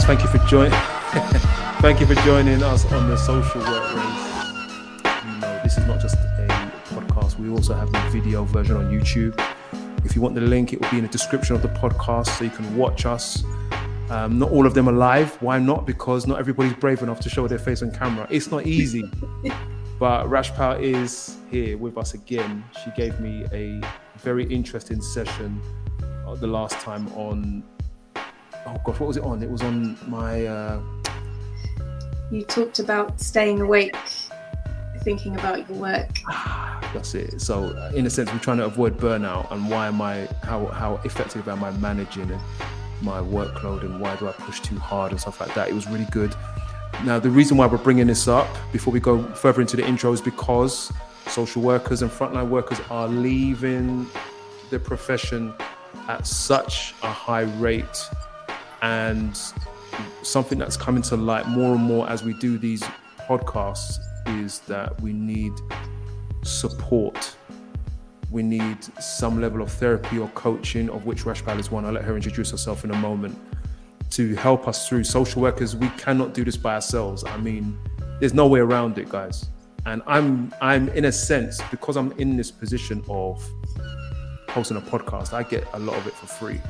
Thank you for Thank you for joining us on the Social Work Race. You know, this is not just a podcast. We also have a video version on YouTube. If you want the link, it will be in the description of the podcast so you can watch us. Not all of them are live. Why not? Because not everybody's brave enough to show their face on camera. It's not easy. But Rashpal is here with us again. She gave me a very interesting session the last time on, oh gosh, what was it on? It was on my... You talked about staying awake, thinking about your work. That's it. So in a sense, we're trying to avoid burnout, and how effective am I managing my workload, and why do I push too hard and stuff like that. It was really good. Now, the reason why we're bringing this up before we go further into the intro is because social workers and frontline workers are leaving the profession at such a high rate, and something that's coming to light more and more as we do these podcasts is that we need support. We need some level of therapy or coaching, of which Rashpal is one. I'll let her introduce herself in a moment, to help us through. Social workers, we cannot do this by ourselves. I mean, there's no way around it, guys. And I'm in a sense, because I'm in this position of hosting a podcast, I get a lot of it for free,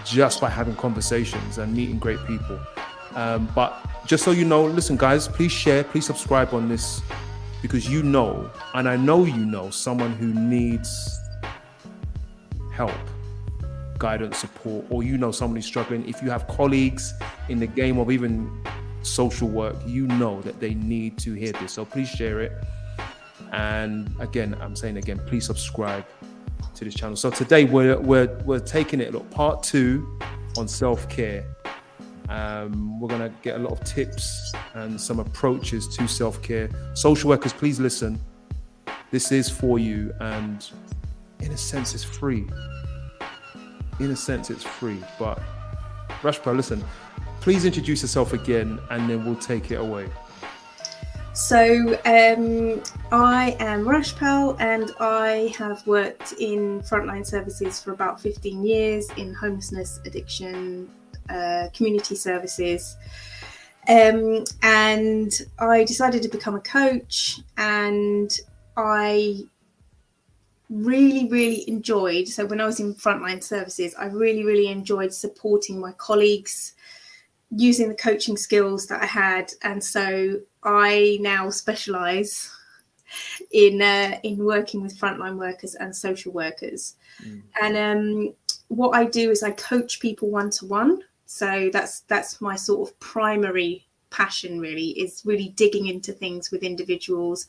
just by having conversations and meeting great people. But just so you know, listen, guys, please share, please subscribe on this, because you know, and I know you know, someone who needs help, guidance, support, or you know someone who's struggling. If you have colleagues in the game of even social work, you know that they need to hear this. So please share it. And again, I'm saying again, please subscribe to this channel. So today we're taking it, look, part 2 on self-care. We're gonna get a lot of tips and some approaches to self-care. Social workers, please listen. This is for you, and in a sense, it's free. In a sense, it's free. But Rashpal, listen, please introduce yourself again, and then we'll take it away. So I am Rashpal, and I have worked in frontline services for about 15 years in homelessness, addiction, community services. And I decided to become a coach, and I really enjoyed, so when I was in frontline services, I really enjoyed supporting my colleagues, using the coaching skills that I had. And so I now specialize in working with frontline workers and social workers. And what I do is I coach people one-to-one. So that's my sort of primary passion, really, is really digging into things with individuals,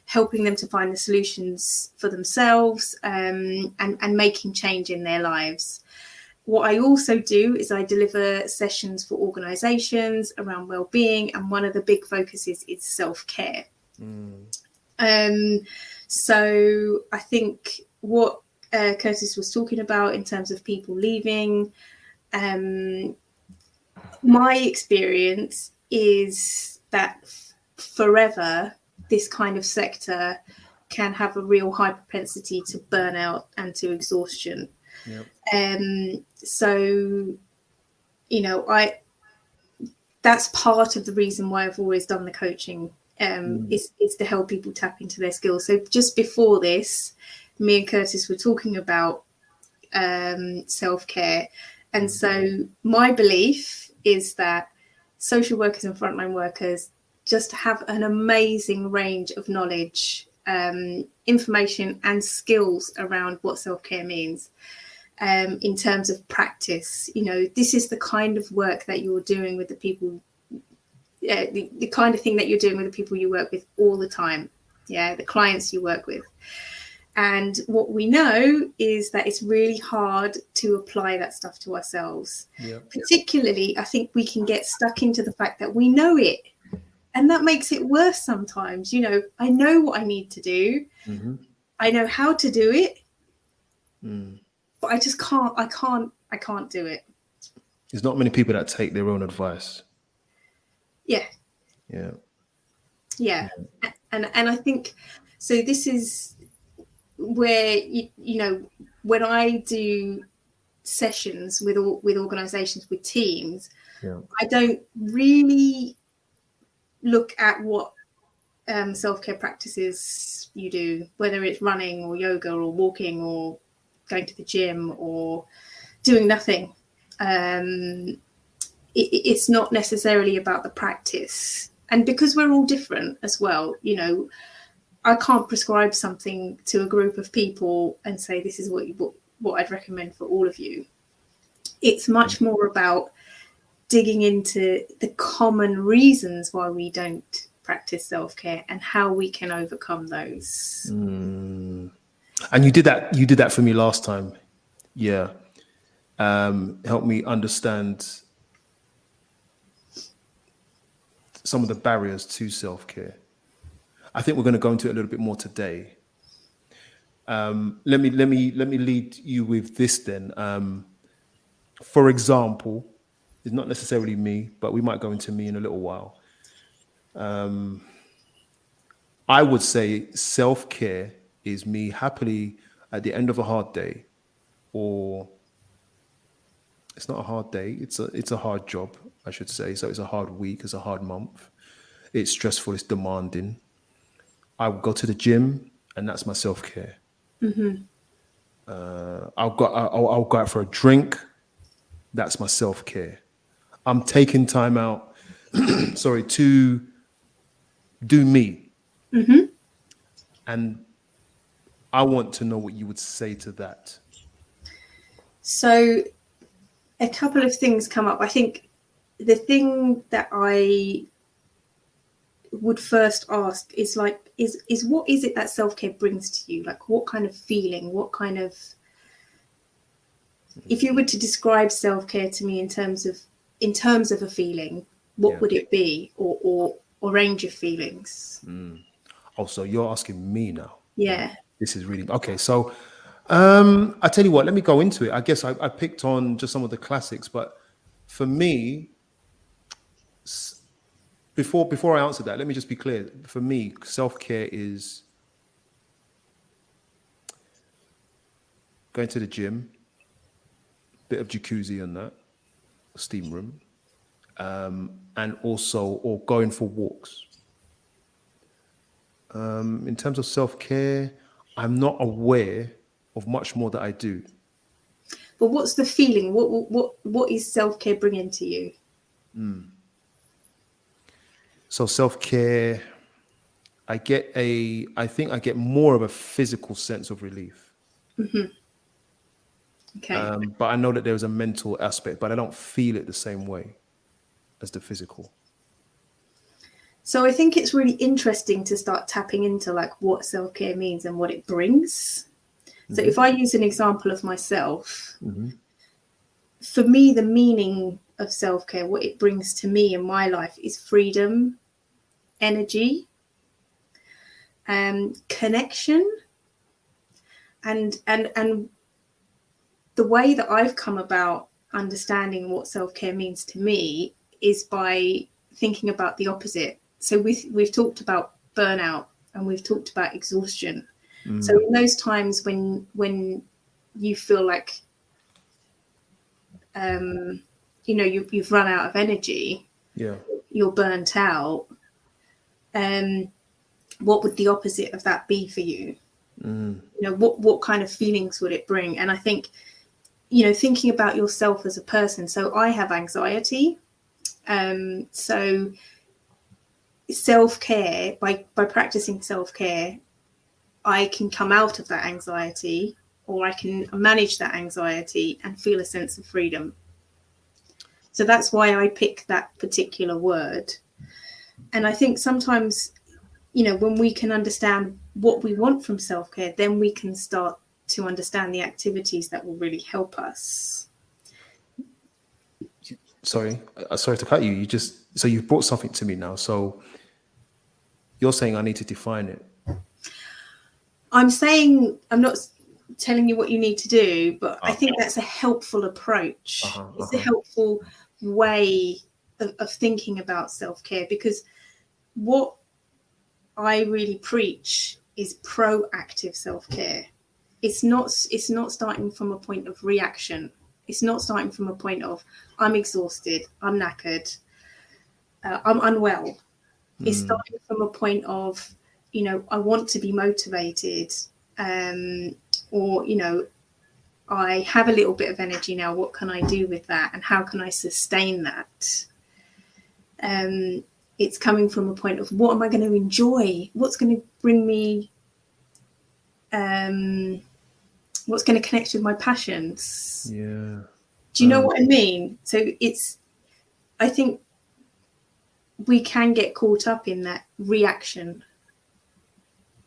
helping them to find the solutions for themselves, and making change in their lives. What I also do is I deliver sessions for organisations around well-being, and one of the big focuses is self-care. So I think what Curtis was talking about in terms of people leaving, my experience is that forever this kind of sector can have a real high propensity to burnout and to exhaustion. Yep. So, you know, that's part of the reason why I've always done the coaching, is to help people tap into their skills. So just before this, me and Curtis were talking about self-care. And so my belief is that social workers and frontline workers just have an amazing range of knowledge, information and skills around what self-care means. In terms of practice, you know, this is the kind of work that you're doing with the people, the kind of thing that you're doing with the people you work with all the time. Yeah, the clients you work with. And what we know is that it's really hard to apply that stuff to ourselves. Yep. Particularly, I think we can get stuck into the fact that we know it. And that makes it worse sometimes. You know, I know what I need to do. Mm-hmm. I know how to do it. But I just can't do it. There's not many people that take their own advice. Yeah. And I think, so this is where, you know, when I do sessions with organizations, with teams, Yeah. I don't really look at what self-care practices you do, whether it's running or yoga or walking or going to the gym or doing nothing. It's not necessarily about the practice. And because we're all different as well, you know, I can't prescribe something to a group of people and say this is what I'd recommend for all of you. It's much more about digging into the common reasons why we don't practice self-care and how we can overcome those. And you did that for me last time. Yeah. Help me understand some of the barriers to self-care. I think we're going to go into it a little bit more today. Let me lead you with this then. For example, it's not necessarily me, but we might go into me in a little while. I would say self-care is me happily at the end of a hard day, or it's not a hard day. It's a hard job, I should say. So it's a hard week. It's a hard month. It's stressful. It's demanding. I would go to the gym, and that's my self-care. I'll go out for a drink. That's my self-care. I'm taking time out, to do me. And I want to know what you would say to that. So a couple of things come up. I think the thing that I would first ask is like, is what is it that self-care brings to you? Like, what kind of feeling, if you were to describe self-care to me in terms of a feeling, what would it be, or range of feelings? Oh, so you're asking me now. Yeah. This is really okay. So I tell you what, let me go into it. I guess I picked on just some of the classics, but for me, before I answer that, let me just be clear. For me, self-care is going to the gym, bit of jacuzzi on that, steam room, and also or going for walks. In terms of self-care, I'm not aware of much more that I do. But what's the feeling? What is self-care bringing to you? So self-care, I think I get more of a physical sense of relief. Okay. But I know that there's a mental aspect, but I don't feel it the same way as the physical. So I think it's really interesting to start tapping into like what self-care means and what it brings. So if I use an example of myself, for me, the meaning of self-care, what it brings to me in my life is freedom, energy, connection, and the way that I've come about understanding what self-care means to me is by thinking about the opposite. So we've talked about burnout and we've talked about exhaustion. So in those times when you feel like you've run out of energy, you're burnt out, what would the opposite of that be for you? What kind of feelings would it bring? And I think, thinking about yourself as a person. So I have anxiety. So self-care, by practicing self-care, I can come out of that anxiety, or I can manage that anxiety and feel a sense of freedom. So that's why I pick that particular word. And I think sometimes, when we can understand what we want from self-care, then we can start to understand the activities that will really help us. Sorry to cut you. You've brought something to me now. So you're saying I need to define it. I'm not telling you what you need to do, but I think that's a helpful approach. It's a helpful way of thinking about self-care, because what I really preach is proactive self-care. It's not starting from a point of reaction. It's not starting from a point of I'm exhausted, I'm knackered, I'm unwell. It's starting from a point of, you know, I want to be motivated, or, you know, I have a little bit of energy now. What can I do with that? And how can I sustain that? It's coming from a point of what am I going to enjoy? What's going to bring me, what's going to connect with my passions? Yeah. Do you know what I mean? So I think we can get caught up in that reaction,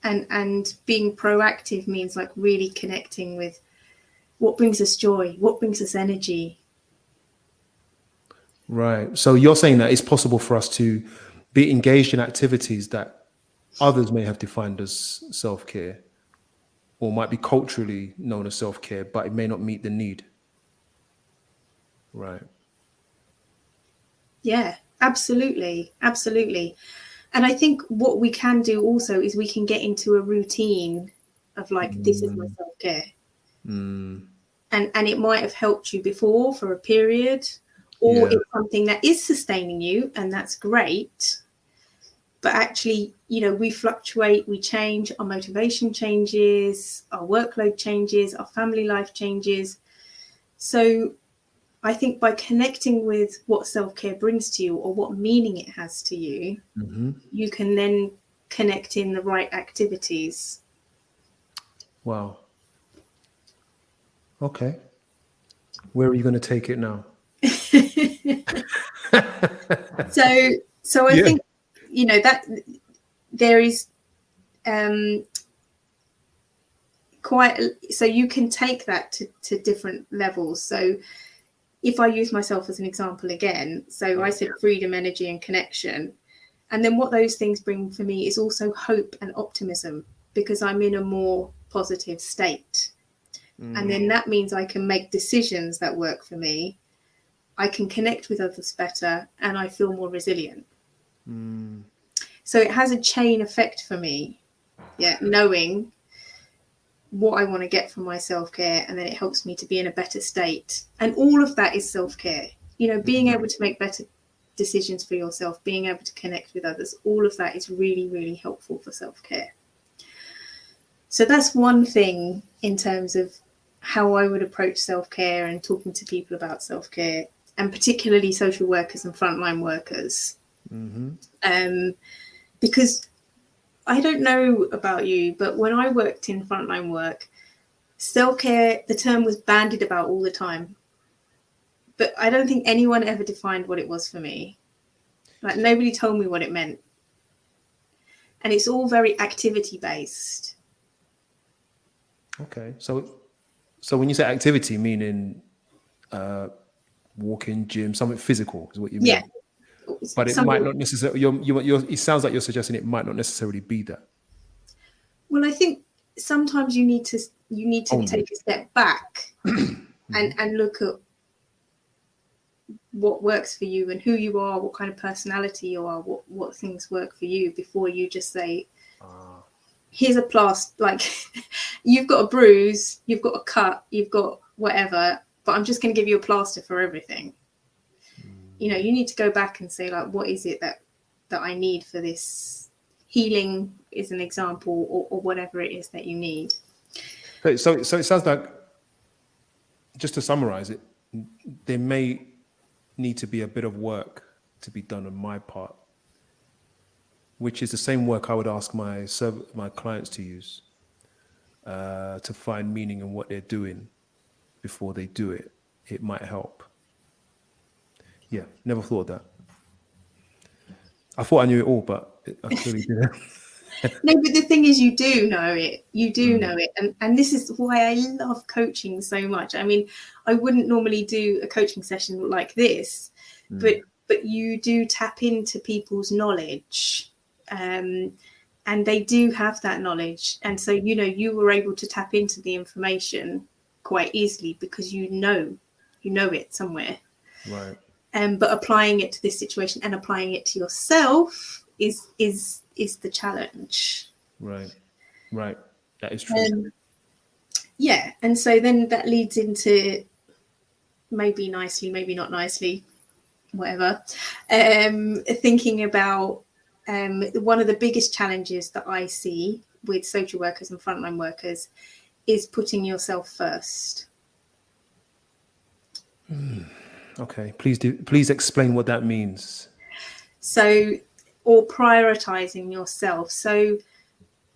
and being proactive means like really connecting with what brings us joy, what brings us energy. Right. So you're saying that it's possible for us to be engaged in activities that others may have defined as self-care, or might be culturally known as self-care, but it may not meet the need. Right. Yeah, absolutely. And I think what we can do also is we can get into a routine of like, this is my self-care. And it might have helped you before for a period, or it's something that is sustaining you, and that's great. But actually, you know, we fluctuate, we change, our motivation changes, our workload changes, our family life changes. So I think by connecting with what self-care brings to you, or what meaning it has to you, you can then connect in the right activities. Wow. Okay. Where are you going to take it now? So I think, you know, that there is so you can take that to different levels. So if I use myself as an example again, so I said freedom, energy, and connection. And then what those things bring for me is also hope and optimism, because I'm in a more positive state. And then that means I can make decisions that work for me. I can connect with others better, and I feel more resilient. So it has a chain effect for me. Yeah, knowing what I want to get from my self-care, and then it helps me to be in a better state. And all of that is self-care. You know, being able to make better decisions for yourself, being able to connect with others, all of that is really, really helpful for self-care. So that's one thing in terms of how I would approach self-care and talking to people about self-care, and particularly social workers and frontline workers. Because I don't know about you, but when I worked in frontline work, self-care, the term was bandied about all the time. But I don't think anyone ever defined what it was for me. Like, nobody told me what it meant. And it's all very activity-based. Okay. So when you say activity, meaning walking, gym, something physical is what you mean? Yeah. But it might not necessarily, it sounds like you're suggesting it might not necessarily be that. Well, I think sometimes you need to take a step back and look at what works for you and who you are, what kind of personality you are, what things work for you, before you just say, here's a plaster, like you've got a bruise, you've got a cut, you've got whatever, but I'm just going to give you a plaster for everything. You know, you need to go back and say, like, what is it that I need for this healing, is an example, or whatever it is that you need. So it sounds like, just to summarize it, there may need to be a bit of work to be done on my part, which is the same work I would ask my clients to use to find meaning in what they're doing before they do it. It might help. Yeah, never thought of that. I thought I knew it all, but I clearly didn't. No, but the thing is, you do know it. You do know it. And this is why I love coaching so much. I mean, I wouldn't normally do a coaching session like this, but you do tap into people's knowledge. And they do have that knowledge. And so, you know, you were able to tap into the information quite easily because you know it somewhere. Right. But applying it to this situation and applying it to yourself is the challenge. Right. That is true. Yeah. And so then that leads into maybe nicely, maybe not nicely, whatever, thinking about one of the biggest challenges that I see with social workers and frontline workers is putting yourself first. Okay, please explain what that means. So, or prioritizing yourself. So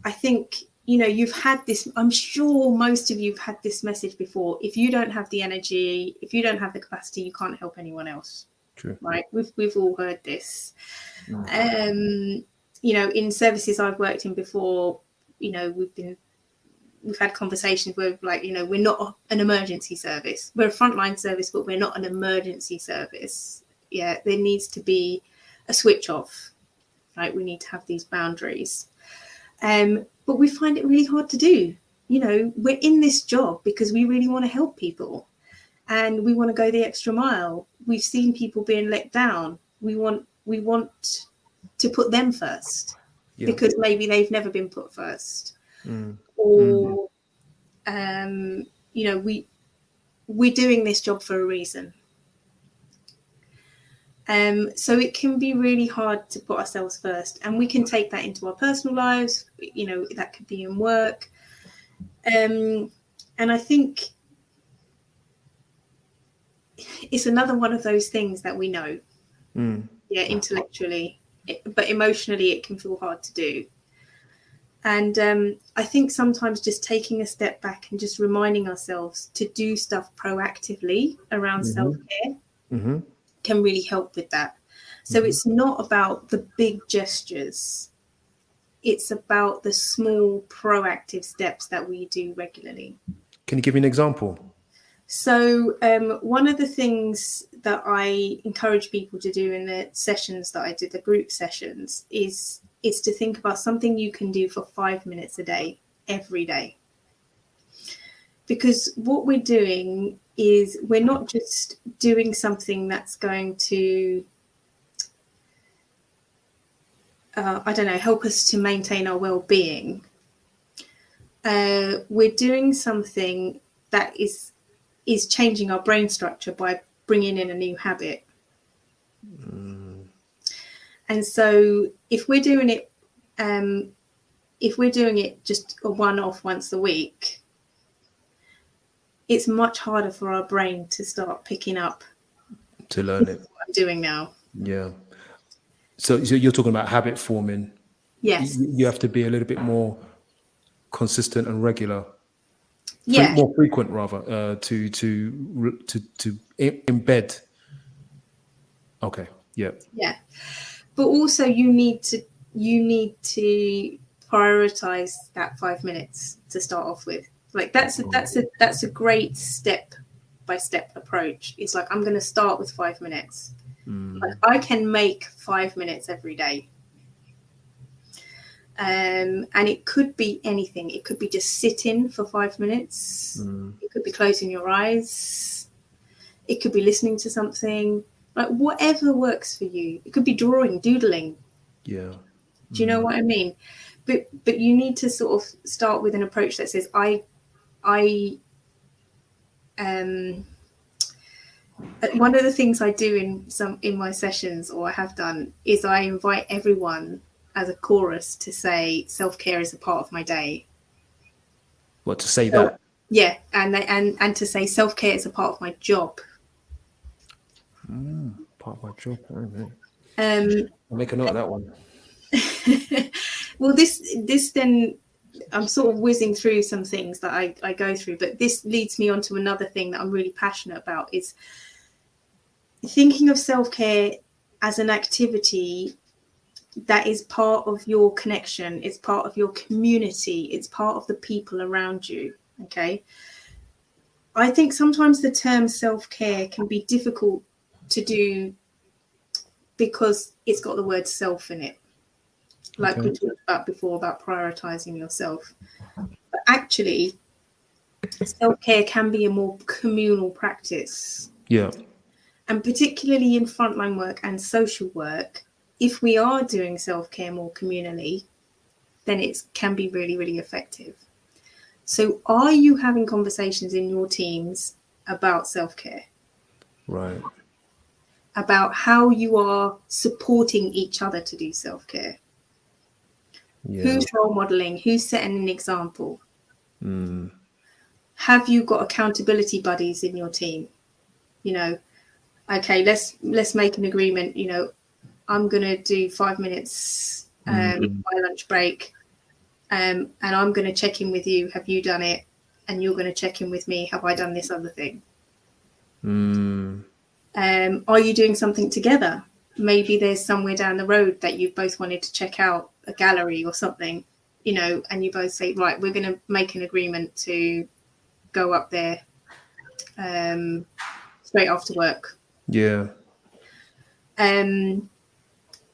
I think, you know, you've had this, I'm sure most of you have had this message before. If you don't have the energy, if you don't have the capacity, you can't help anyone else. True. Right? We've all heard this. You know, in services I've worked in before, you know, we've had conversations where, like, you know, we're not an emergency service. We're a frontline service, but we're not an emergency service. Yeah, there needs to be a switch off, right? We need to have these boundaries. But we find it really hard to do. You know, we're in this job because we really want to help people and we want to go the extra mile. We've seen people being let down. We want to put them first because maybe they've never been put first. Or, you know, we're doing this job for a reason. So it can be really hard to put ourselves first, and we can take that into our personal lives. You know, that could be in work. And I think it's another one of those things that we know, intellectually, but emotionally it can feel hard to do. And I think sometimes just taking a step back and just reminding ourselves to do stuff proactively around self-care can really help with that. So it's not about the big gestures. It's about the small proactive steps that we do regularly. Can you give me an example? So one of the things that I encourage people to do in the sessions that I did, the group sessions, is to think about something you can do for 5 minutes a day, every day. Because what we're doing is we're not just doing something that's going to, help us to maintain our well-being. We're doing something that is changing our brain structure by bringing in a new habit. And so if we're doing it just a one-off once a week, it's much harder for our brain to start picking up to learn it. What I'm doing now. Yeah. So you're talking about habit forming. Yes. You have to be a little bit more consistent and regular. Yeah. More frequent, rather, to embed. Okay. Yeah. Yeah. But also you need to prioritize that 5 minutes to start off with. Like that's a great step-by-step approach. It's like, I'm going to start with 5 minutes. Like, I can make 5 minutes every day. And it could be anything. It could be just sitting for 5 minutes. It could be closing your eyes. It could be listening to something. Like, whatever works for you. It could be drawing, doodling. Yeah. Do you know what I mean? But you need to sort of start with an approach that says, one of the things I do in my sessions, or I have done, is I invite everyone as a chorus to say self-care is a part of my day. What, to say that? Yeah, and to say self-care is a part of my job. Part of my job. I'll make a note of that one. Well, this then, I'm sort of whizzing through some things that I go through, but this leads me on to another thing that I'm really passionate about, is thinking of self-care as an activity that is part of your connection, it's part of your community, it's part of the people around you. Okay. I think sometimes the term self-care can be difficult to do because it's got the word self in it. Like we talked about before, about prioritizing yourself. But actually, self-care can be a more communal practice. Yeah. And particularly in frontline work and social work, if we are doing self-care more communally, then it can be really, really effective. So are you having conversations in your teams about self-care? Right. about how you are supporting each other to do self-care. Yeah. Who's role modeling? Who's setting an example? Mm. Have you got accountability buddies in your team? You know, okay, let's make an agreement. You know, I'm going to do 5 minutes my lunch break, and I'm going to check in with you. Have you done it? And you're going to check in with me. Have I done this other thing? Are you doing something together? Maybe there's somewhere down the road that you both wanted to check out, a gallery or something, you know, and you both say, right, we're going to make an agreement to go up there straight after work. Yeah.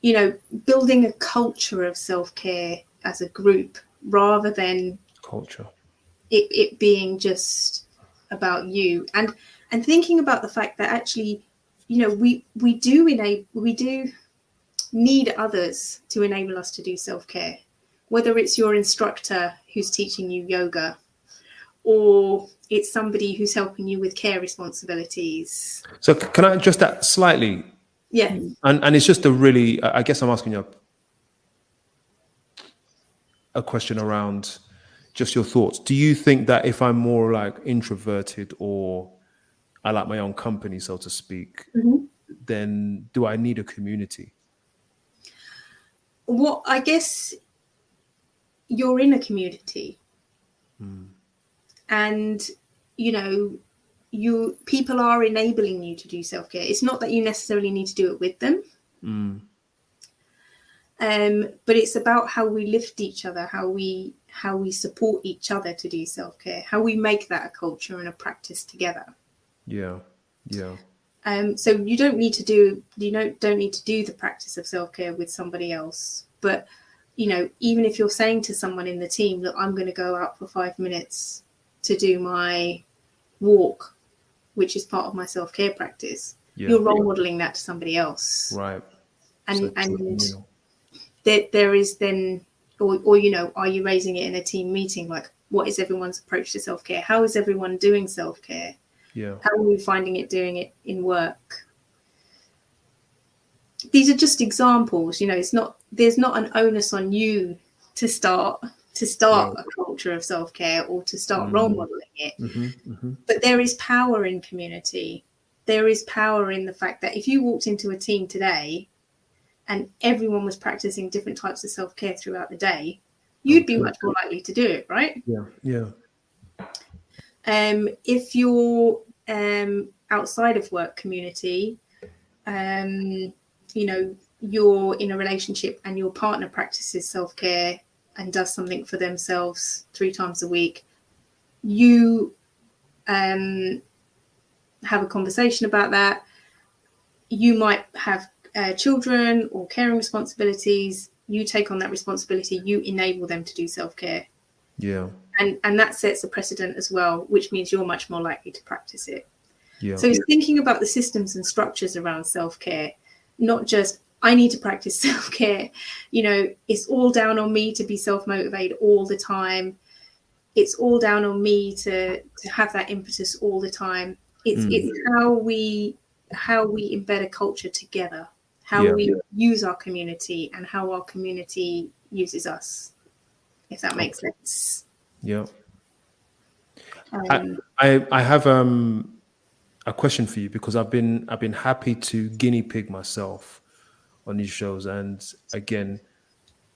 You know, building a culture of self-care as a group rather than Culture. it being just about you, and thinking about the fact that actually, you know, we do need others to enable us to do self-care, whether it's your instructor who's teaching you yoga, or it's somebody who's helping you with care responsibilities. So can I adjust that slightly? Yeah. And it's just a really, I guess I'm asking you a question around just your thoughts. Do you think that if I'm more like introverted, or I like my own company, so to speak, then do I need a community? Well, I guess you're in a community, and you know, people are enabling you to do self-care. It's not that you necessarily need to do it with them, but it's about how we lift each other, how we support each other to do self-care, how we make that a culture and a practice together. Yeah. So you don't need to do the practice of self-care with somebody else, but you know, even if you're saying to someone in the team, look, I'm going to go out for 5 minutes to do my walk, which is part of my self-care practice, you're role modeling that to somebody else, right? And there is then, or you know, are you raising it in a team meeting? Like, what is everyone's approach to self-care? How is everyone doing self-care? How are we finding it doing it in work? These are just examples, you know. There's not an onus on you to start a culture of self-care or to start role modeling it. But there is power in community. There is power in the fact that if you walked into a team today and everyone was practicing different types of self-care throughout the day, you'd be much more likely to do it, right? Yeah. If you're outside of work community, you know, you're in a relationship and your partner practices self-care and does something for themselves 3 times a week, you have a conversation about that. You might have children or caring responsibilities. You take on that responsibility. You enable them to do self-care. Yeah. And that sets a precedent as well, which means you're much more likely to practice it. Yeah. So it's thinking about the systems and structures around self-care, not just, I need to practice self-care. You know, it's all down on me to be self-motivated all the time. It's all down on me to have that impetus all the time. It's how we embed a culture together, how we use our community, and how our community uses us, if that makes sense. Yeah. I have a question for you, because I've been happy to guinea pig myself on these shows, and again,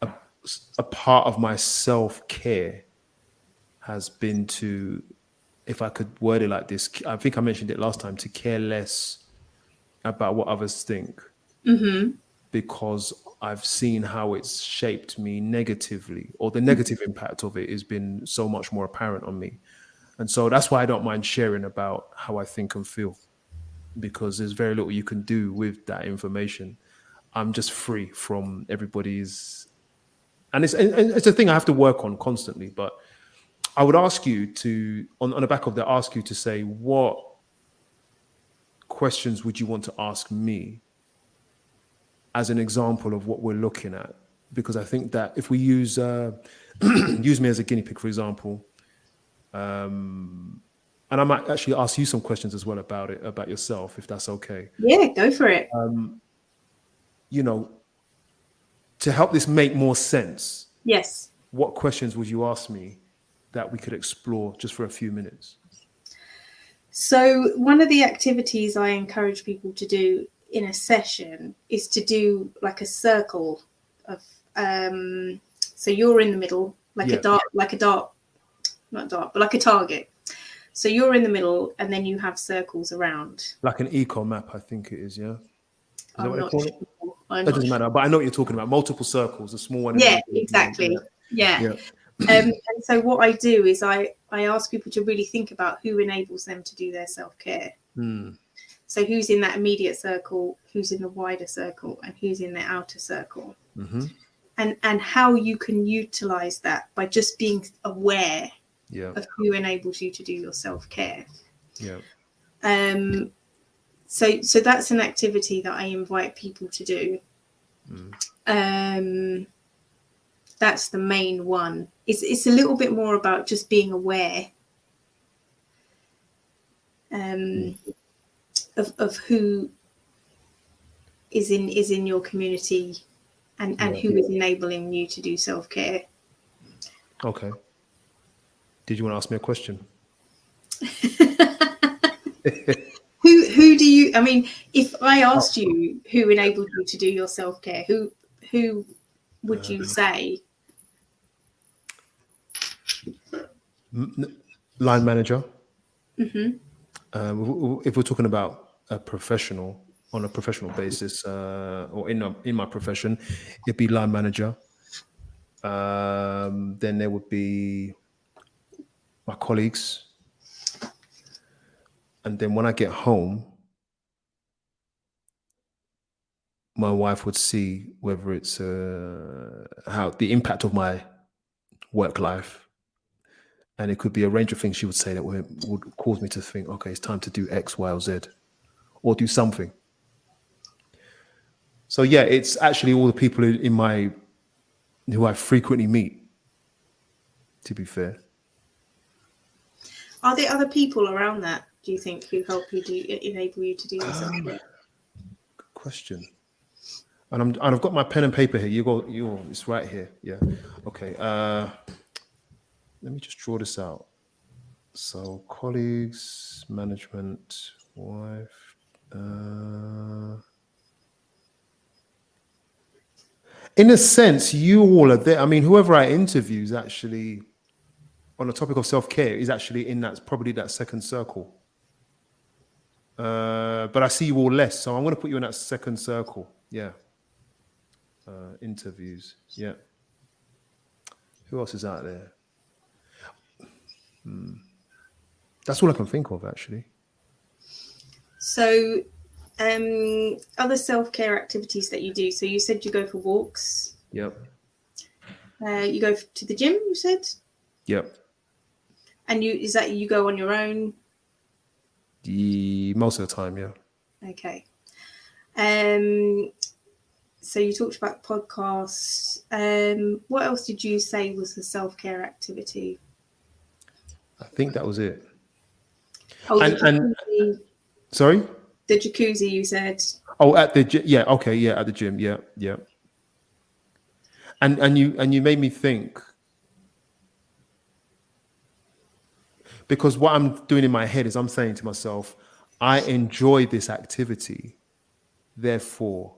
a part of my self-care has been to, if I could word it like this, I think I mentioned it last time, to care less about what others think, because I've seen how it's shaped me negatively, or the negative impact of it has been so much more apparent on me. And so that's why I don't mind sharing about how I think and feel, because there's very little you can do with that information. I'm just free from everybody's, and it's a thing I have to work on constantly. But I would ask you to, on the back of that, ask you to say, what questions would you want to ask me as an example of what we're looking at? Because I think that if we use use me as a guinea pig, for example, and I might actually ask you some questions as well about it, about yourself, if that's okay. Yeah, go for it. You know, to help this make more sense, Yes. what questions would you ask me that we could explore just for a few minutes? So one of the activities I encourage people to do in a session is to do like a circle of so you're in the middle, like a dart, not dart, but like a target. So you're in the middle, and then you have circles around. Like an eco map, I think it is, yeah? Is that I'm what they not call it? sure. I'm That not doesn't sure. matter, but I know what you're talking about. Multiple circles, a small one in the Yeah, middle. exactly. Yeah. Yeah. And so what I do is I ask people to really think about who enables them to do their self-care. So who's in that immediate circle, who's in the wider circle, and who's in the outer circle. Mm-hmm. And how you can utilize that by just being aware of who enables you to do your self-care. Yeah. So that's an activity that I invite people to do. That's the main one. It's a little bit more about just being aware of who is in your community and who is enabling you to do self-care. Okay. Did you want to ask me a question? Who do you, I mean, if I asked you who enabled you to do your self-care, who would you say? Line manager. Mm-hmm. If we're talking about a professional, on a professional basis, or in my profession, it'd be line manager. Then there would be my colleagues. And then when I get home, my wife would see whether it's how the impact of my work life. And it could be a range of things she would say that would cause me to think, okay, it's time to do X, Y, or Z, or do something. So yeah, it's actually all the people who I frequently meet, to be fair. Are there other people around that, do you think, who help you enable you to do your self-care? Good question. And I've got my pen and paper here. It's right here. Yeah. Okay. Let me just draw this out. So colleagues, management, wife. In a sense, you all are there. I mean, whoever I interview is actually on the topic of self-care is actually in probably that second circle. But I see you all less, so I'm going to put you in that second circle. Yeah. Interviews. Yeah. Who else is out there? That's all I can think of, actually. So, other self-care activities that you do. So you said you go for walks. Yep. You go to the gym, you said? Yep. And is that you go on your own? Most of the time, yeah. Okay. So you talked about podcasts. What else did you say was a self-care activity? I think that was it. Oh, and sorry? The jacuzzi, you said. Oh, at the gym. Yeah. Okay. Yeah. At the gym. Yeah. Yeah. And you made me think, because what I'm doing in my head is I'm saying to myself, I enjoy this activity, therefore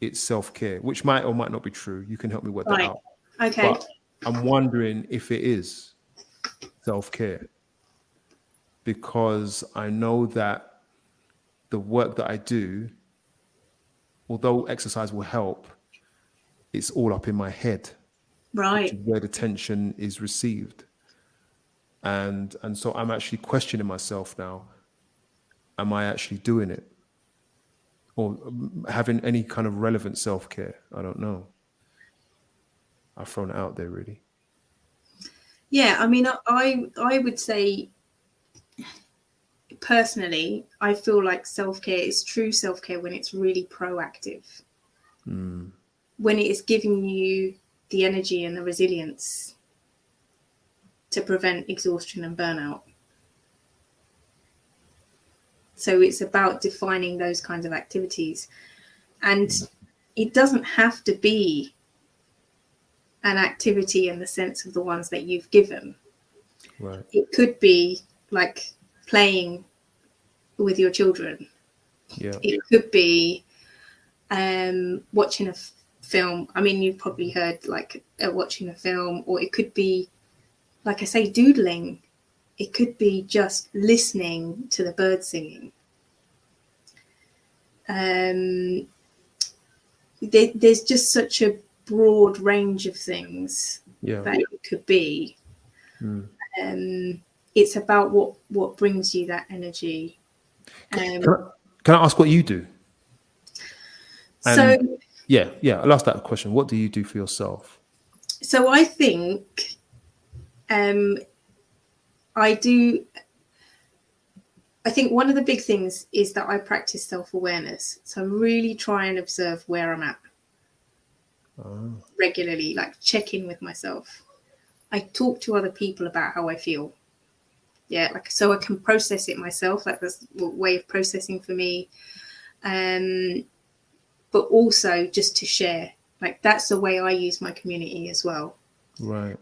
it's self-care, which might or might not be true. You can help me work that out. Okay. But I'm wondering if it is self-care, because I know that the work that I do, although exercise will help, it's all up in my head, right, which is where the tension is received. And so I'm actually questioning myself now. Am I actually doing it? Or having any kind of relevant self-care? I don't know. I've thrown it out there, really. Yeah, I mean, I would say, personally, I feel like self-care is true self-care when it's really proactive. When it is giving you the energy and the resilience to prevent exhaustion and burnout. So it's about defining those kinds of activities. And it doesn't have to be an activity in the sense of the ones that you've given. Right. It could be like playing with your children. Yeah. It could be watching a film. I mean, you've probably heard like watching a film, or it could be, like I say, doodling. It could be just listening to the birds singing. There's just such a broad range of things that it could be. It's about what brings you that energy. Can I ask what you do? So yeah, I'll ask that question. What do you do for yourself? So I think I think one of the big things is that I practice self-awareness. So I really try and observe where I'm at regularly, like check in with myself. I talk to other people about how I feel. Yeah, like so I can process it myself. Like that's a way of processing for me. But also just to share. Like that's the way I use my community as well. Right.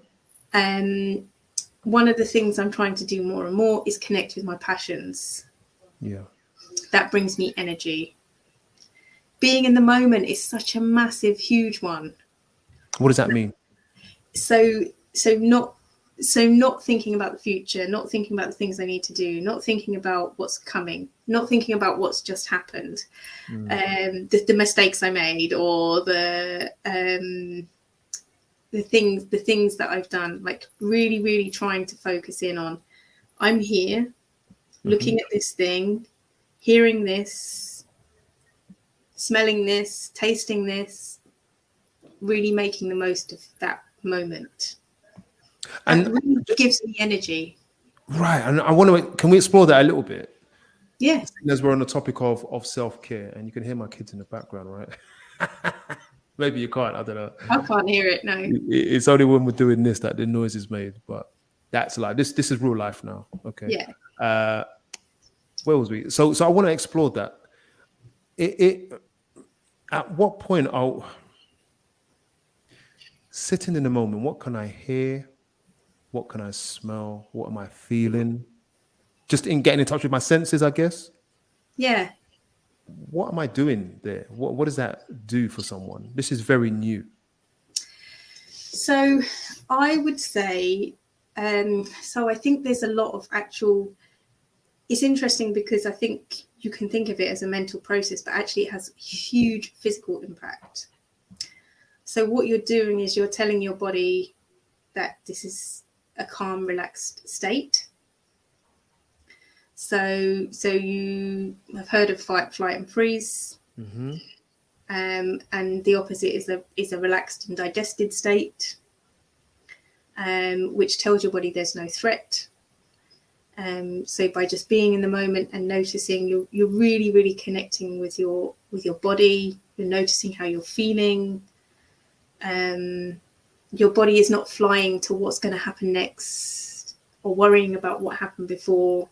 One of the things I'm trying to do more and more is connect with my passions. Yeah. That brings me energy. Being in the moment is such a massive, huge one. What does that mean? So not thinking about the future, not thinking about the things I need to do, not thinking about what's coming, not thinking about what's just happened, the mistakes I made, or the things that I've done. Like really, really trying to focus in on, I'm here, looking at this thing, hearing this, smelling this, tasting this, really making the most of that moment. And really gives me energy. Right. And I want to, can we explore that a little bit? Yeah. As we're on the topic of self-care, and you can hear my kids in the background, right? Maybe you can't, I don't know. I can't hear it, no. It's only when we're doing this that the noise is made, but that's like, this is real life now. Okay. Yeah. Where was we? So I want to explore that. At what point I'll sitting in the moment, what can I hear? What can I smell? What am I feeling? Just in getting in touch with my senses, I guess. Yeah. What am I doing there? What does that do for someone? This is very new. So I would say, so I think there's a lot of actual, it's interesting because I think you can think of it as a mental process, but actually it has huge physical impact. So what you're doing is you're telling your body that this is a calm, relaxed state. So you have heard of fight, flight, and freeze, and the opposite is a relaxed and digested state, which tells your body there's no threat. So by just being in the moment and noticing, you're really, really connecting with your body. You're noticing how you're feeling. Your body is not flying to what's going to happen next or worrying about what happened before.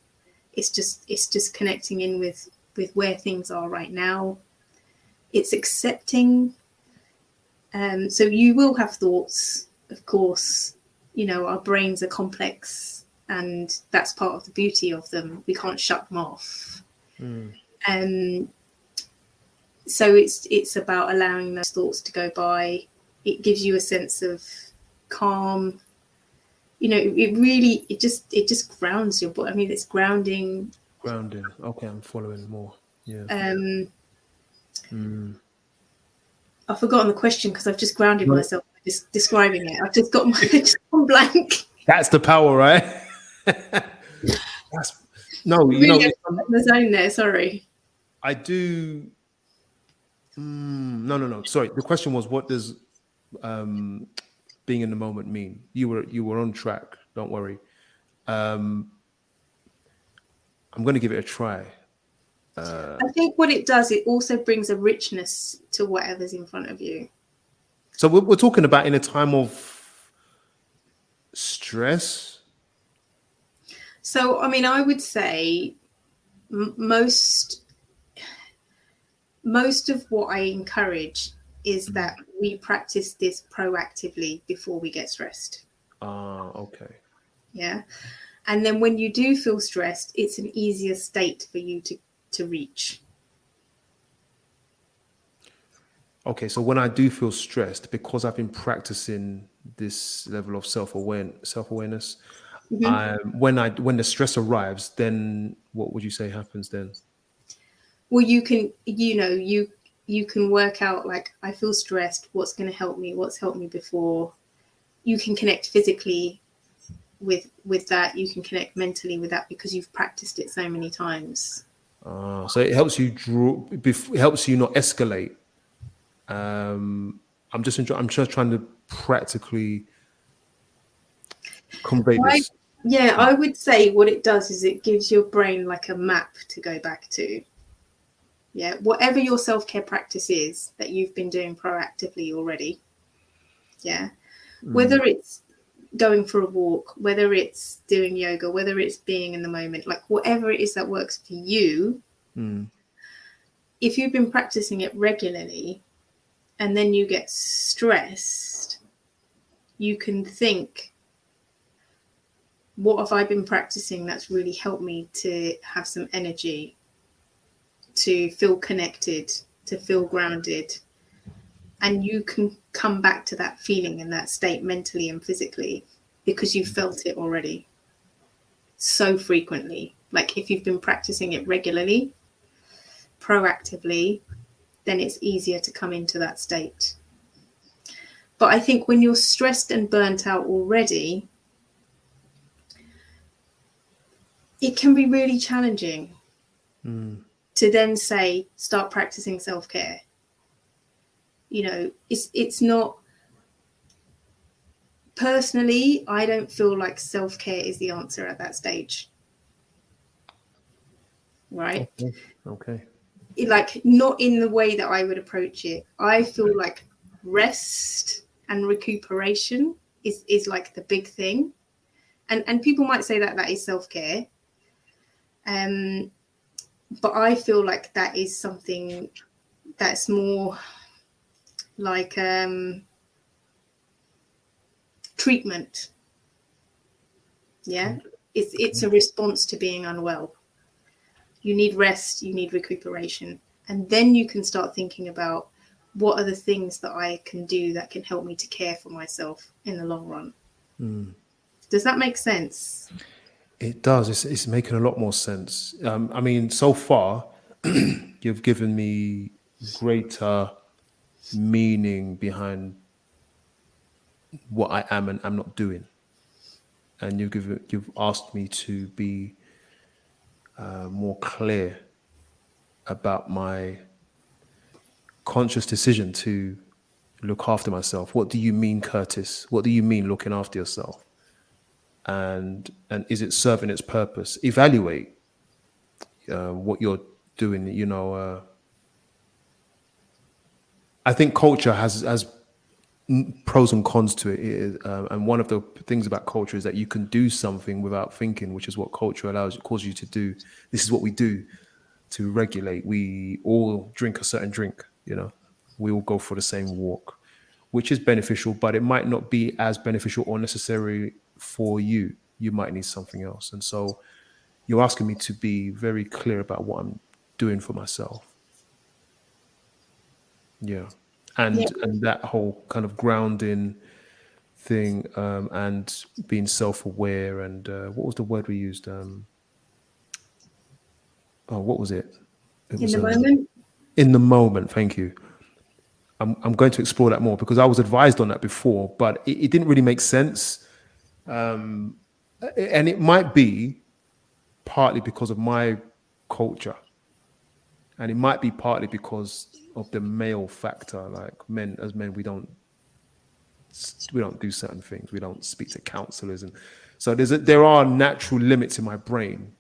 It's just connecting in with where things are right now. It's accepting. So you will have thoughts, of course. You know, our brains are complex, and that's part of the beauty of them. We can't shut them off. So it's about allowing those thoughts to go by. It gives you a sense of calm. You know, it just grounds your body. I mean, it's grounding. Grounding. Okay, I'm following more. Yeah. I've forgotten the question because I've just grounded myself by just describing it. I've just got just gone blank. That's the power, right? No, you know, the zone there. Sorry. I do. No. Sorry. The question was, what does being in the moment mean? You were on track. Don't worry. I'm going to give it a try. I think what it does, it also brings a richness to whatever's in front of you. So we're talking about in a time of stress. So, I mean, I would say most of what I encourage is that we practice this proactively before we get stressed. Okay. Yeah. And then when you do feel stressed, it's an easier state for you to reach. Okay, so when I do feel stressed, because I've been practicing this level of self-awareness, Mm-hmm. when the stress arrives, then what would you say happens then? Well, you can, you can work out, like, I feel stressed. What's going to help me? What's helped me before? You can connect physically with that. You can connect mentally with that because you've practiced it so many times. So it helps you it helps you not escalate. I'm just trying to practically convey this. I would say what it does is it gives your brain like a map to go back to. Yeah, whatever your self-care practice is that you've been doing proactively already. Yeah, whether it's going for a walk, whether it's doing yoga, whether it's being in the moment, like whatever it is that works for you. If you've been practicing it regularly and then you get stressed, you can think, what have I been practicing that's really helped me to have some energy, to feel connected, to feel grounded? And you can come back to that feeling and that state mentally and physically because you've felt it already so frequently. Like if you've been practicing it regularly, proactively, then it's easier to come into that state. But I think when you're stressed and burnt out already, it can be really challenging to then say, start practicing self-care. It's not, personally, I don't feel like self-care is the answer at that stage. Right? Okay. Like, not in the way that I would approach it. I feel like rest and recuperation is like the big thing. And people might say that is self-care. But I feel like that is something that's more like treatment. Yeah, it's a response to being unwell. You need rest, you need recuperation, and then you can start thinking about what are the things that I can do that can help me to care for myself in the long run. Does that make sense? It does. It's making a lot more sense. I mean, so far, you've given me greater meaning behind what I am and am not doing, and you've asked me to be more clear about my conscious decision to look after myself. What do you mean, Curtis? What do you mean looking after yourself? And is it serving its purpose? Evaluate what you're doing. I think culture has pros and cons to it, and one of the things about culture is that you can do something without thinking, which is what culture causes you to do. This is what we do to regulate. We all drink a certain drink. We all go for the same walk, which is beneficial, but it might not be as beneficial or necessary for you. You might need something else. And so you're asking me to be very clear about what I'm doing for myself. Yeah. And that whole kind of grounding thing, and being self-aware, and what was the word we used? What was it? It In was the moment? in the moment. Thank you. I'm going to explore that more because I was advised on that before, but it didn't really make sense. And it might be partly because of my culture, and it might be partly because of the male factor. Like as men, we don't do certain things. We don't speak to counselors, and so there are natural limits in my brain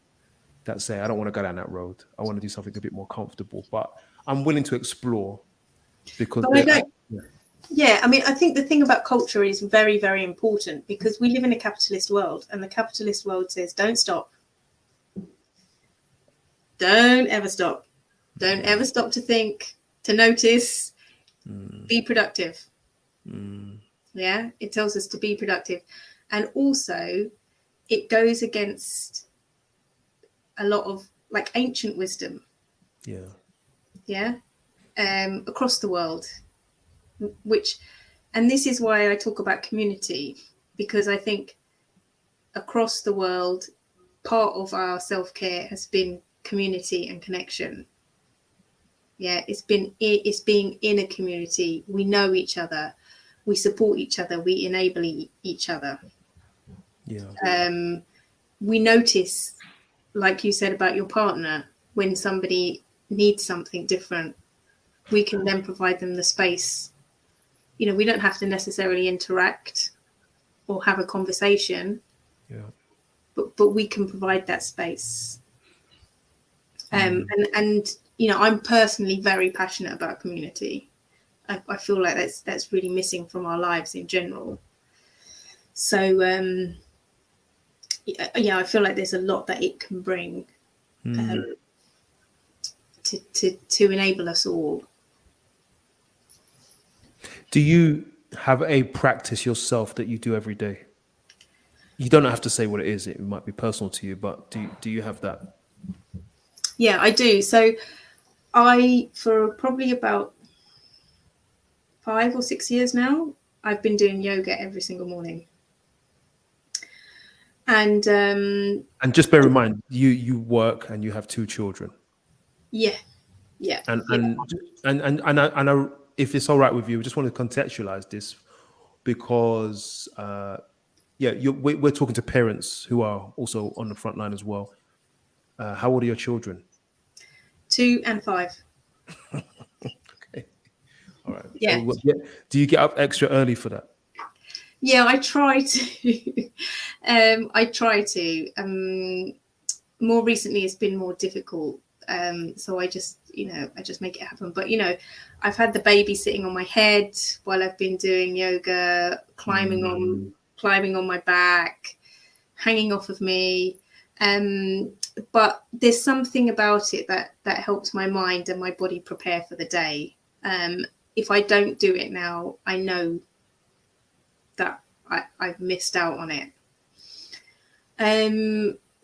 that say I don't want to go down that road. I want to do something a bit more comfortable, but I'm willing to explore because But I don't. Yeah, I mean, I think the thing about culture is very, very important because we live in a capitalist world, and the capitalist world says, don't stop. don't ever stop. Don't ever stop to think, to notice, be productive. Yeah, it tells us to be productive. And also, it goes against a lot of like ancient wisdom. Yeah. Across the world, and this is why I talk about community, because I think across the world, part of our self-care has been community and connection. Yeah, it's being in a community. We know each other, we support each other, we enable each other. We notice, like you said about your partner, when somebody needs something different, we can then provide them the space. You know, we don't have to necessarily interact or have a conversation, but we can provide that space. And you know, I'm personally very passionate about community. I feel like that's really missing from our lives in general. So yeah, I feel like there's a lot that it can bring to enable us all. Do you have a practice yourself that you do every day? You don't have to say what it is. It might be personal to you, but do you have that? Yeah, I do. So for probably about 5 or 6 years now, I've been doing yoga every single morning. And just bear in mind, you work and you have 2 children. Yeah. And I, if it's all right with you, I just want to contextualize this because we're talking to parents who are also on the front line as well. How old are your children? 2 and 5. Okay, all right. Yeah. Do you get up extra early for that? Yeah, I try to. I try to. More recently, it's been more difficult. So I just make it happen. But I've had the baby sitting on my head while I've been doing yoga, climbing on my back, hanging off of me. But there's something about it that helps my mind and my body prepare for the day. If I don't do it now, I know that I've missed out on it.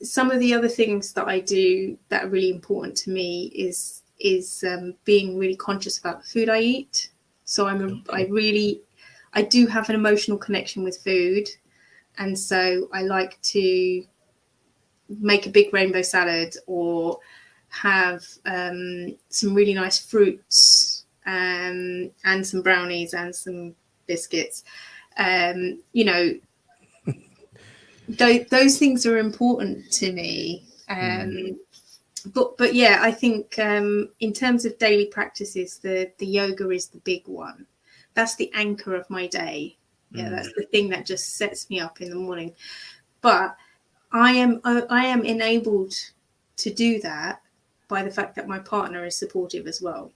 Some of the other things that I do that are really important to me is being really conscious about the food I eat. So I do have an emotional connection with food, and so I like to make a big rainbow salad or have some really nice fruits and some brownies and some biscuits. Those things are important to me. But yeah, I think in terms of daily practices, the yoga is the big one. That's the anchor of my day. Yeah, that's the thing that just sets me up in the morning. But I am enabled to do that by the fact that my partner is supportive as well.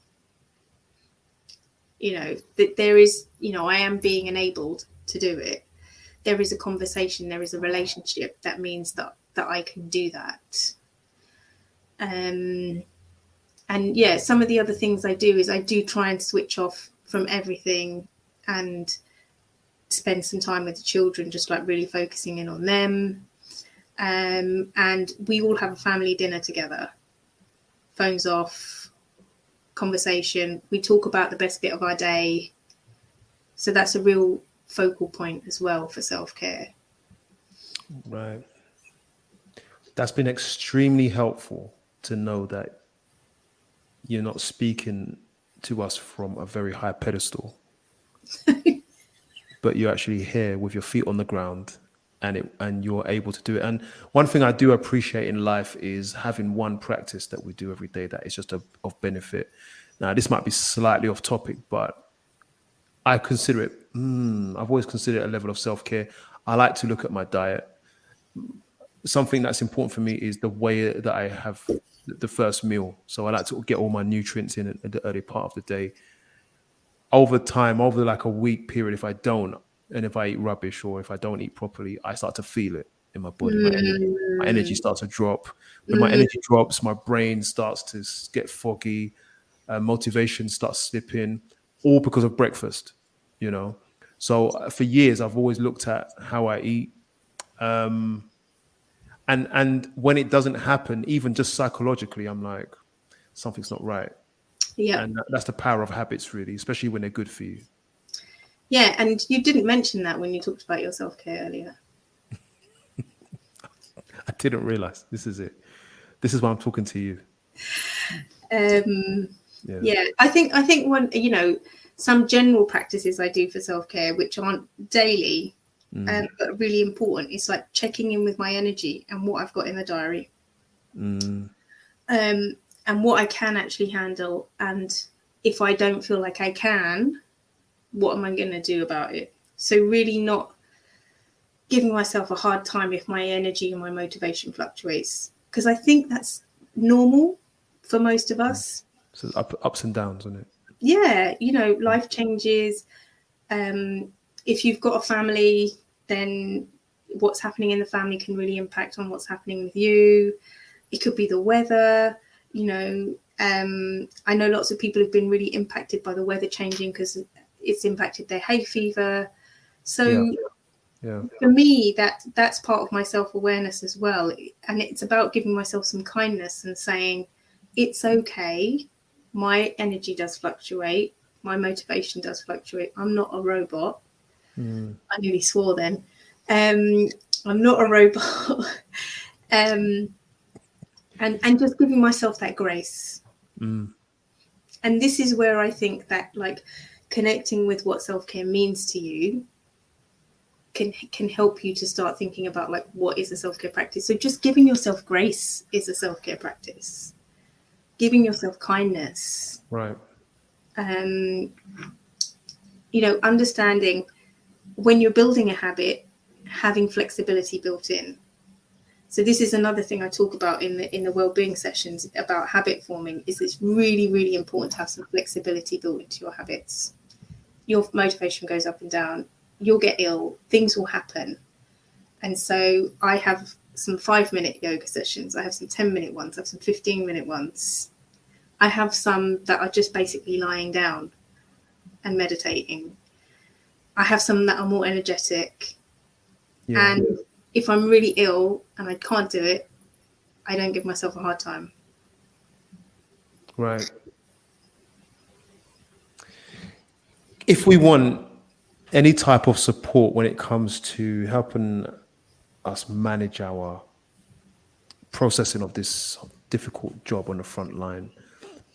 That there is, I am being enabled to do it. There is a conversation, there is a relationship that means that I can do that. And yeah, some of the other things I do is I do try and switch off from everything and spend some time with the children, just like really focusing in on them. And we all have a family dinner together, phones off, conversation. We talk about the best bit of our day. So that's a real focal point as well for self-care. Right. That's been extremely helpful to know that you're not speaking to us from a very high pedestal, but you're actually here with your feet on the ground and you're able to do it. And one thing I do appreciate in life is having one practice that we do every day that is just of benefit. Now, this might be slightly off topic, but I consider it, I've always considered it a level of self-care. I like to look at my diet. Something that's important for me is the way that I have the first meal. So I like to get all my nutrients in at the early part of the day. Over time, over like a week period, if I don't, and if I eat rubbish or if I don't eat properly, I start to feel it. in my body. My energy starts to drop. When my energy drops, my brain starts to get foggy. Motivation starts slipping, all because of breakfast. You know, so for years I've always looked at how I eat, and when it doesn't happen, even just psychologically, I'm like, something's not right. Yeah. And that's the power of habits, really, especially when they're good for you. Yeah, and you didn't mention that when you talked about your self-care earlier. I didn't realize this is it. This is why I'm talking to you. Yeah. Yeah, I think one, you know, some general practices I do for self-care, which aren't daily, but are really important. It's like checking in with my energy and what I've got in the diary, and what I can actually handle. And if I don't feel like I can, what am I going to do about it? So really not giving myself a hard time if my energy and my motivation fluctuates, because I think that's normal for most of us. So ups and downs, isn't it? Yeah, you know, life changes. If you've got a family, then what's happening in the family can really impact on what's happening with you. It could be the weather, you know. I know lots of people have been really impacted by the weather changing because it's impacted their hay fever. So for me, that's part of my self-awareness as well. And it's about giving myself some kindness and saying, it's okay. My energy does fluctuate. My motivation does fluctuate. I'm not a robot. I nearly swore then. I'm not a robot. And just giving myself that grace. And this is where I think that, like, connecting with what self-care means to you can help you to start thinking about, like, what is a self-care practice. So just giving yourself grace is a self-care practice. Giving yourself kindness. Right. You know, understanding when you're building a habit, having flexibility built in. So this is another thing I talk about in the wellbeing sessions about habit forming, is it's really, really important to have some flexibility built into your habits. Your motivation goes up and down. You'll get ill. Things will happen. And so I have some 5-minute yoga sessions. I have some 10-minute ones. I have some 15-minute ones. I have some that are just basically lying down and meditating. I have some that are more energetic. Yeah. And if I'm really ill and I can't do it, I don't give myself a hard time. Right. If we want any type of support when it comes to helping us manage our processing of this difficult job on the front line,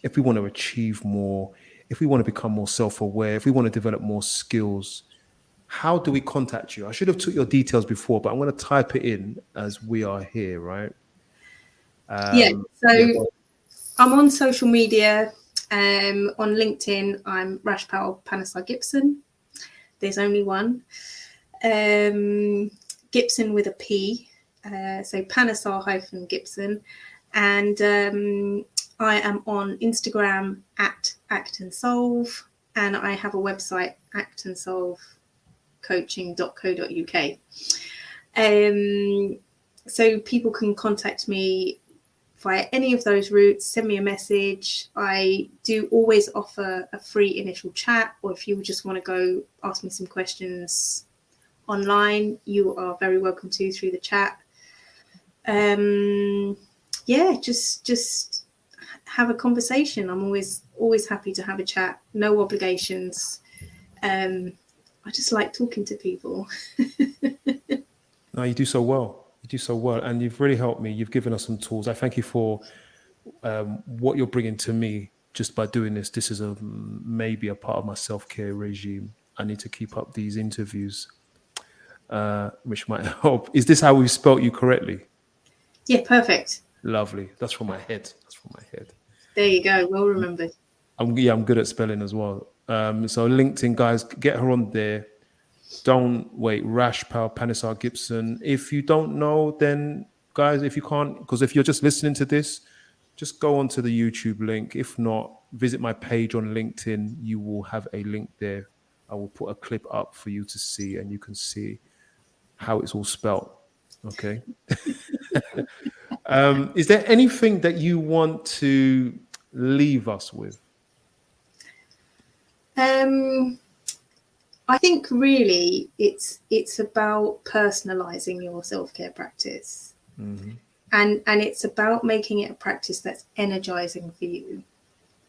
if we want to achieve more, if we want to become more self-aware, if we want to develop more skills, how do we contact you? I should have took your details before, but I'm going to type it in as we are here, right? So I'm on social media. On LinkedIn, I'm Rashpal Panesar Gibson. There's only one. Gibson with a P. So Panesar-Gibson. And I am on Instagram at Act and Solve. And I have a website, actandsolvecoaching.co.uk. So people can contact me via any of those routes, send me a message. I do always offer a free initial chat, or if you just want to go ask me some questions online, you are very welcome to through the chat. Just have a conversation. I'm always happy to have a chat. No obligations. I just like talking to people. No, you do so well. You do so well, and you've really helped me. You've given us some tools. I thank you for what you're bringing to me just by doing this. This is maybe a part of my self-care regime. I need to keep up these interviews, which might help. Is this how we've spelt you correctly? Yeah, perfect. Lovely. That's from my head. There you go. Well remembered. I'm good at spelling as well. So LinkedIn, guys, get her on there. Don't wait. Rashpal Panesar Gibson. If you don't know, then guys, if you can't, because if you're just listening to this, just go onto the YouTube link. If not, visit my page on LinkedIn. You will have a link there. I will put a clip up for you to see, and you can see how it's all spelt. Okay. Is there anything that you want to leave us with? I think really it's about personalizing your self-care practice. Mm-hmm. And it's about making it a practice that's energizing for you.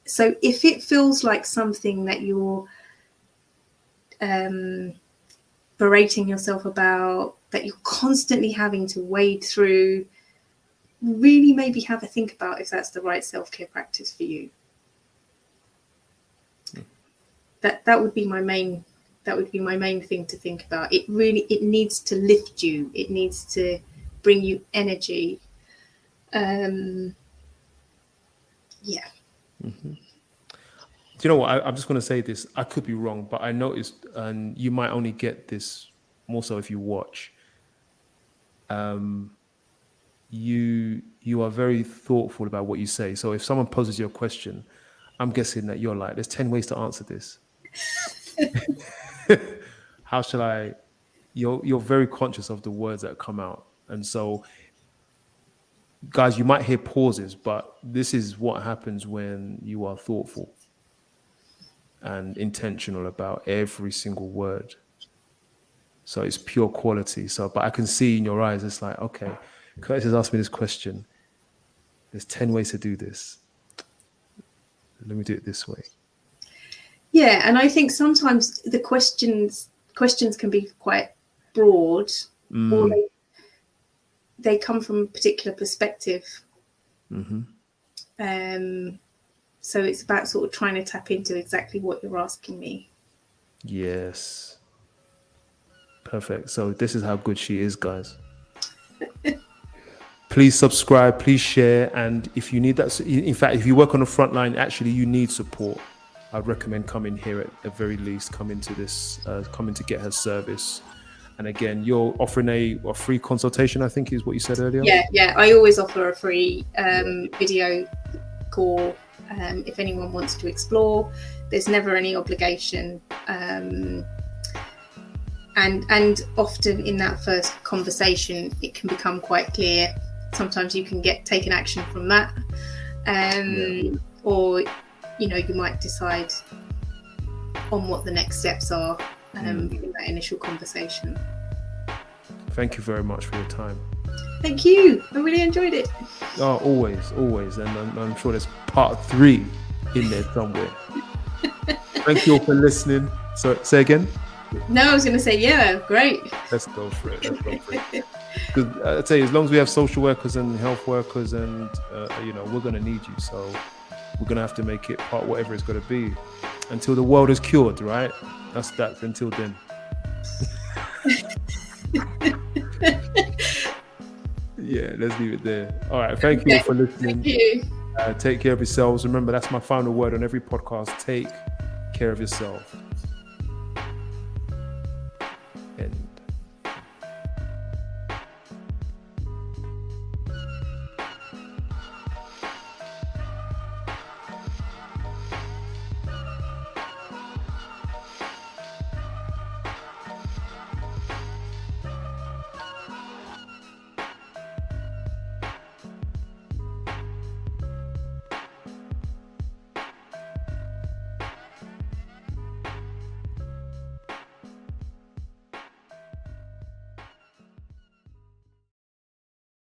So if it feels like something that you're berating yourself about, that you're constantly having to wade through, really maybe have a think about if that's the right self-care practice for you. That would be my main thing to think about. It needs to lift you. It needs to bring you energy. Yeah. Mm-hmm. Do you know what? I'm just going to say this. I could be wrong, but I noticed, and you might only get this more so if you watch. You are very thoughtful about what you say. So if someone poses you a question, I'm guessing that you're like, there's 10 ways to answer this. How shall I? You're very conscious of the words that come out, and so, guys, you might hear pauses, but this is what happens when you are thoughtful and intentional about every single word. So it's pure quality. So, but I can see in your eyes, it's like, okay, Curtis has asked me this question. There's 10 ways to do this. Let me do it this way. Yeah, and I think sometimes the questions can be quite broad, or they come from a particular perspective. Mm-hmm. So it's about sort of trying to tap into exactly what you're asking me. Yes. Perfect. So this is how good she is, guys. Please subscribe, please share. And if you need that, in fact, if you work on the front line, actually you need support, I'd recommend coming here at the very least, come into to get her service. And again, you're offering a free consultation, I think is what you said earlier. Yeah. I always offer a free video call if anyone wants to explore. There's never any obligation. And often in that first conversation, it can become quite clear. Sometimes you can get taken action from that. Or, you might decide on what the next steps are in that initial conversation. Thank you very much for your time. Thank you. I really enjoyed it. Oh, always. And I'm sure there's part 3 in there somewhere. Thank you all for listening. So, say again? No, I was going to say, yeah, great. Let's go for it. Because I tell you, as long as we have social workers and health workers, and we're going to need you. So we're going to have to make it part whatever it's going to be until the world is cured, right? That's until then. Yeah, let's leave it there. All right, thank you all for listening. Thank you. Take care of yourselves. Remember, that's my final word on every podcast. Take care of yourself. End.